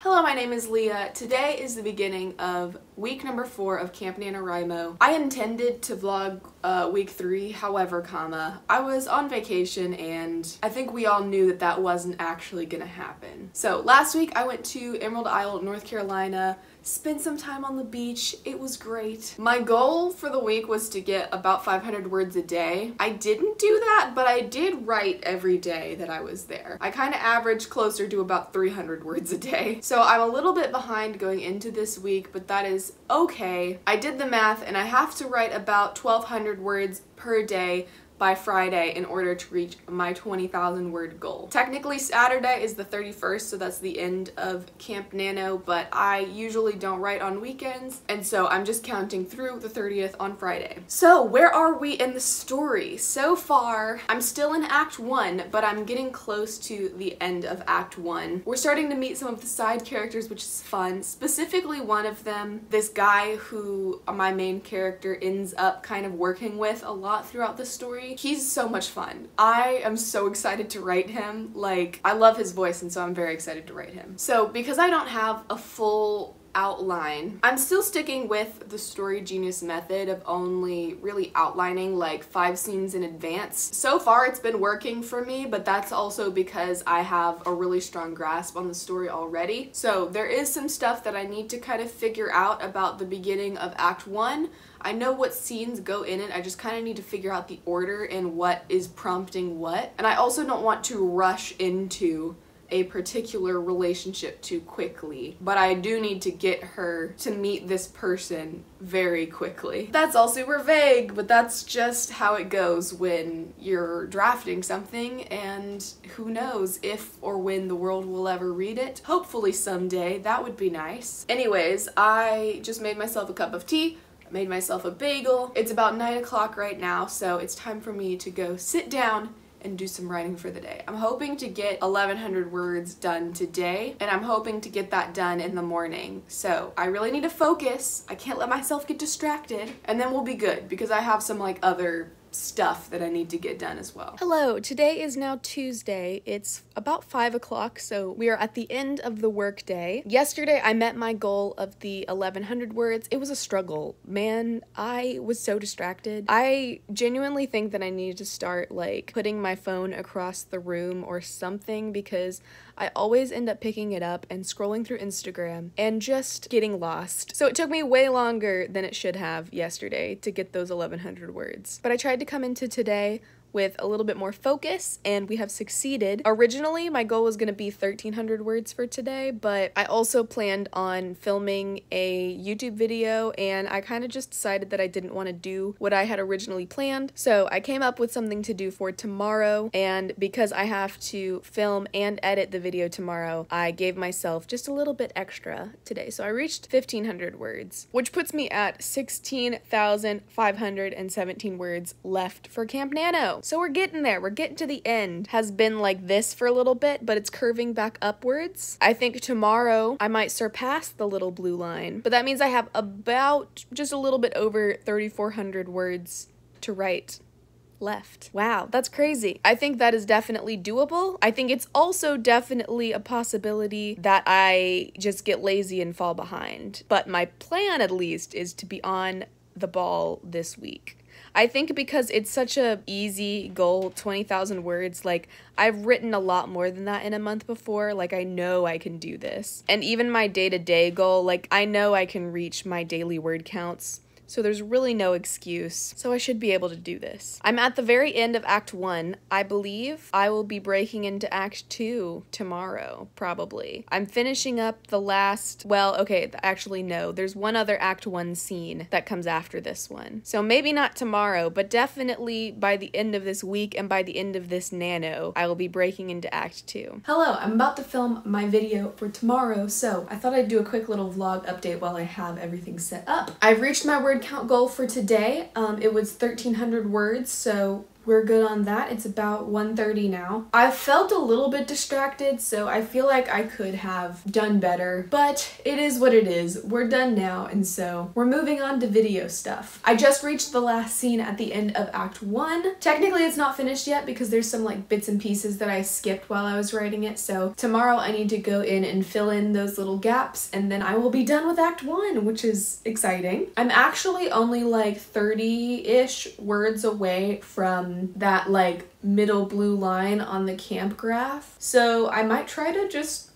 Hello, my name is Leah. Today is the beginning of week number 4 of Camp NaNo. I intended to vlog week 3, however, I was on vacation and I think we all knew that that wasn't actually gonna happen. So last week I went to Emerald Isle, North Carolina, spent some time on the beach. It was great. My goal for the week was to get about 500 words a day. I didn't do that, but I did write every day that I was there. I kind of averaged closer to about 300 words a day. So I'm a little bit behind going into this week, but that is okay. I did the math and I have to write about 1,200 words per day by Friday in order to reach my 20,000 word goal. Technically Saturday is the 31st, so that's the end of Camp NaNo, but I usually don't write on weekends, and so I'm just counting through the 30th on Friday. So where are we in the story? So far, I'm still in Act 1, but I'm getting close to the end of Act 1. We're starting to meet some of the side characters, which is fun. Specifically one of them, this guy who my main character ends up kind of working with a lot throughout the story. He's so much fun. I am so excited to write him. Like, I love his voice, and so I'm very excited to write him. So because I don't have a full outline, I'm still sticking with the Story Genius method of only really outlining like 5 scenes in advance. So far it's been working for me, but that's also because I have a really strong grasp on the story already. So there is some stuff that I need to kind of figure out about the beginning of Act 1. I know what scenes go in it, I just kind of need to figure out the order and what is prompting what. And I also don't want to rush into a particular relationship too quickly, but I do need to get her to meet this person very quickly. That's all super vague, but that's just how it goes when you're drafting something, and who knows if or when the world will ever read it. Hopefully someday, that would be nice. Anyways, I just made myself a cup of tea, made myself a bagel. It's about 9 o'clock right now, so it's time for me to go sit down and do some writing for the day. I'm hoping to get 1,100 words done today, and I'm hoping to get that done in the morning. So I really need to focus. I can't let myself get distracted, and then we'll be good because I have some like other stuff that I need to get done as well. Hello, today is now Tuesday. It's about 5 o'clock, so we are at the end of the work day. Yesterday I met my goal of the 1,100 words. It was a struggle. Man, I was so distracted. I genuinely think that I need to start like putting my phone across the room or something, because I always end up picking it up and scrolling through Instagram and just getting lost. So it took me way longer than it should have yesterday to get those 1,100 words. But I tried to come into today with a little bit more focus, and we have succeeded. Originally, my goal was going to be 1,300 words for today, but I also planned on filming a YouTube video, and I kind of just decided that I didn't want to do what I had originally planned. So I came up with something to do for tomorrow, and because I have to film and edit the video tomorrow, I gave myself just a little bit extra today. So I reached 1,500 words, which puts me at 16,517 words left for Camp NaNo. So we're getting there. We're getting to the end. Has been like this for a little bit, but it's curving back upwards. I think tomorrow I might surpass the little blue line, but that means I have about just a little bit over 3,400 words to write left. Wow, that's crazy. I think that is definitely doable. I think it's also definitely a possibility that I just get lazy and fall behind. But my plan, at least, is to be on the ball this week. I think because it's such a easy goal, 20,000 words, like I've written a lot more than that in a month before, like I know I can do this. And even my day-to-day goal, like I know I can reach my daily word counts. So there's really no excuse. So I should be able to do this. I'm at the very end of Act 1. I believe I will be breaking into Act 2 tomorrow, probably. I'm finishing up the last, well, okay, actually no. There's one other Act 1 scene that comes after this one. So maybe not tomorrow, but definitely by the end of this week and by the end of this NaNo, I will be breaking into Act 2. Hello, I'm about to film my video for tomorrow, so I thought I'd do a quick little vlog update while I have everything set up. I've reached my word count goal for today. It was 1,300 words, so we're good on that. It's about 1:30 now. I felt a little bit distracted, so I feel like I could have done better, but it is what it is. We're done now, and so we're moving on to video stuff. I just reached the last scene at the end of Act 1. Technically, it's not finished yet because there's some like bits and pieces that I skipped while I was writing it, so tomorrow I need to go in and fill in those little gaps, and then I will be done with Act 1, which is exciting. I'm actually only like 30-ish words away from that like middle blue line on the camp graph, so I might try to just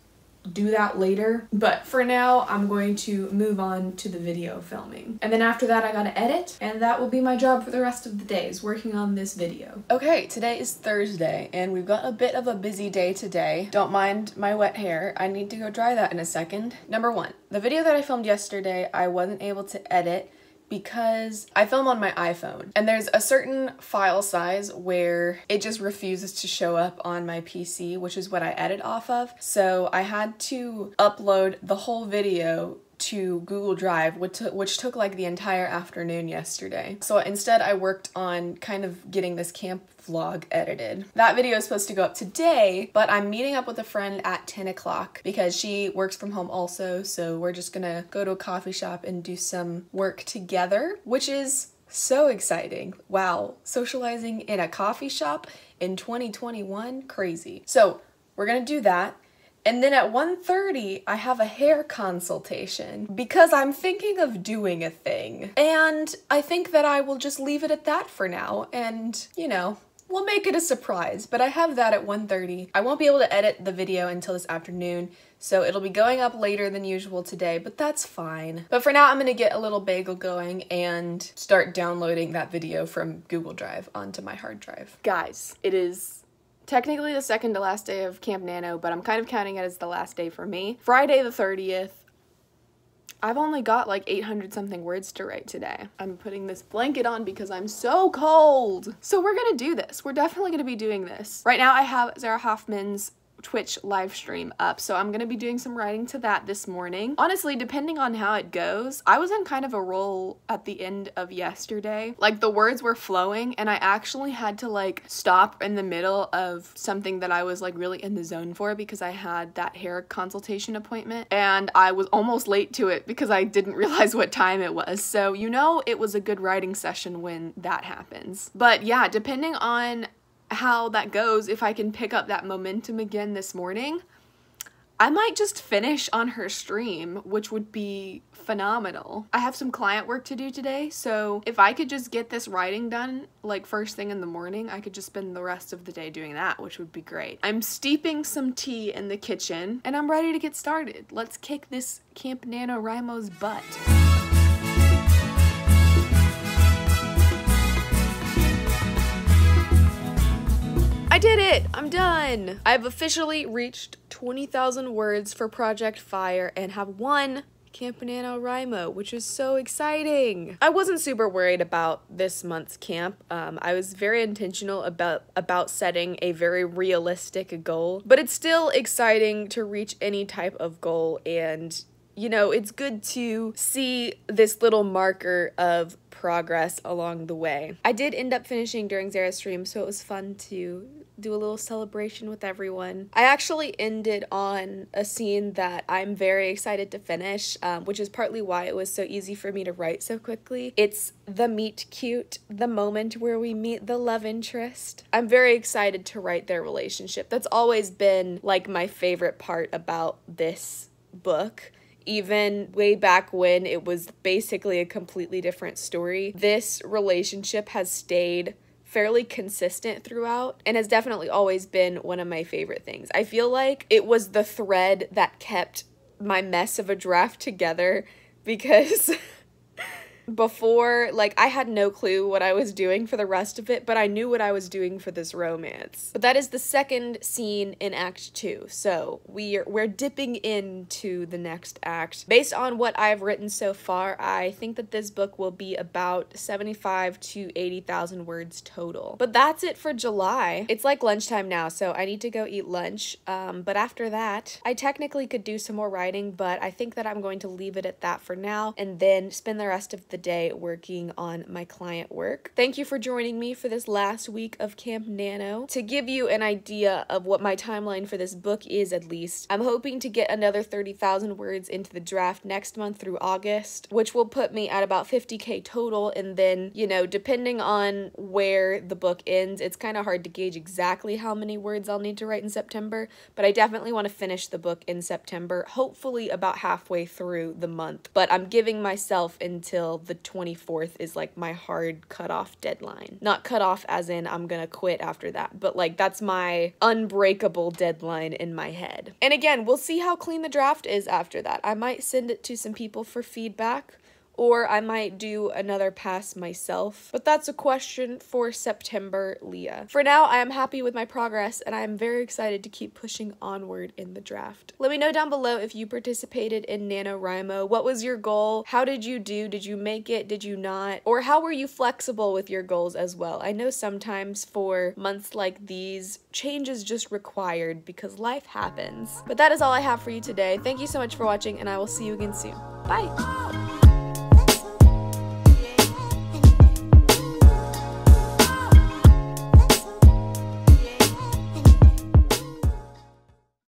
do that later, but for now I'm going to move on to the video filming, and then after that I gotta edit, and that will be my job for the rest of the day, is working on this video. Okay, today is Thursday and we've got a bit of a busy day today. Don't mind my wet hair, I need to go dry that in a second. Number one, the video that I filmed yesterday I wasn't able to edit because I film on my iPhone, and there's a certain file size where it just refuses to show up on my PC, which is what I edit off of. So I had to upload the whole video to Google Drive, which took like the entire afternoon yesterday. So instead I worked on kind of getting this camp vlog edited. That video is supposed to go up today, but I'm meeting up with a friend at 10 o'clock because she works from home also, so we're just gonna go to a coffee shop and do some work together, which is so exciting. Wow, socializing in a coffee shop in 2021, crazy. So we're gonna do that. And then at 1:30, I have a hair consultation because I'm thinking of doing a thing. And I think that I will just leave it at that for now. And, you know, we'll make it a surprise. But I have that at 1:30. I won't be able to edit the video until this afternoon, so it'll be going up later than usual today, but that's fine. But for now, I'm gonna get a little bagel going and start downloading that video from Google Drive onto my hard drive. Guys, it is technically the second to last day of Camp NaNo, but I'm kind of counting it as the last day for me. Friday the 30th. I've only got like 800 something words to write today. I'm putting this blanket on because I'm so cold. So we're gonna do this. We're definitely gonna be doing this. Right now I have Sarah Hoffman's Twitch live stream up, so I'm gonna be doing some writing to that this morning. Honestly, depending on how it goes, I was in kind of a roll at the end of yesterday. Like, the words were flowing and I actually had to like stop in the middle of something that I was like really in the zone for because I had that hair consultation appointment and I was almost late to it because I didn't realize what time it was. So you know it was a good writing session when that happens. But yeah, depending on how that goes, if I can pick up that momentum again this morning, I might just finish on her stream, which would be phenomenal. I have some client work to do today, so if I could just get this writing done like first thing in the morning, I could just spend the rest of the day doing that, which would be great. I'm steeping some tea in the kitchen and I'm ready to get started. Let's kick this Camp NaNoWriMo's butt. I did it! I'm done! I've officially reached 20,000 words for Project Fire and have won Camp NaNoWriMo, which is so exciting. I wasn't super worried about this month's camp. I was very intentional about setting a very realistic goal, but it's still exciting to reach any type of goal, and you know, it's good to see this little marker of progress along the way. I did end up finishing during Zara's stream, so it was fun to do a little celebration with everyone. I actually ended on a scene that I'm very excited to finish, which is partly why it was so easy for me to write so quickly. It's the meet cute, the moment where we meet the love interest. I'm very excited to write their relationship. That's always been like my favorite part about this book. Even way back when it was basically a completely different story, this relationship has stayed fairly consistent throughout and has definitely always been one of my favorite things. I feel like it was the thread that kept my mess of a draft together because before, like, I had no clue what I was doing for the rest of it, but I knew what I was doing for this romance. But that is the second scene in Act 2, so we're dipping into the next act. Based on what I've written so far, I think that this book will be about 75 to 80,000 words total. But that's it for July. It's like lunchtime now, so I need to go eat lunch, but after that, I technically could do some more writing, but I think that I'm going to leave it at that for now, and then spend the rest of the day working on my client work. Thank you for joining me for this last week of Camp NaNo. To give you an idea of what my timeline for this book is, at least, I'm hoping to get another 30,000 words into the draft next month through August, which will put me at about 50k total, and then, you know, depending on where the book ends, it's kind of hard to gauge exactly how many words I'll need to write in September, but I definitely want to finish the book in September, hopefully about halfway through the month, but I'm giving myself until the 24th is like my hard cutoff deadline. Not cutoff as in I'm gonna quit after that, but like that's my unbreakable deadline in my head. And again, we'll see how clean the draft is after that. I might send it to some people for feedback, or I might do another pass myself, but that's a question for September, Leah. For now, I am happy with my progress, and I am very excited to keep pushing onward in the draft. Let me know down below if you participated in NaNoWriMo. What was your goal? How did you do? Did you make it? Did you not? Or how were you flexible with your goals as well? I know sometimes for months like these, change is just required because life happens. But that is all I have for you today. Thank you so much for watching, and I will see you again soon. Bye!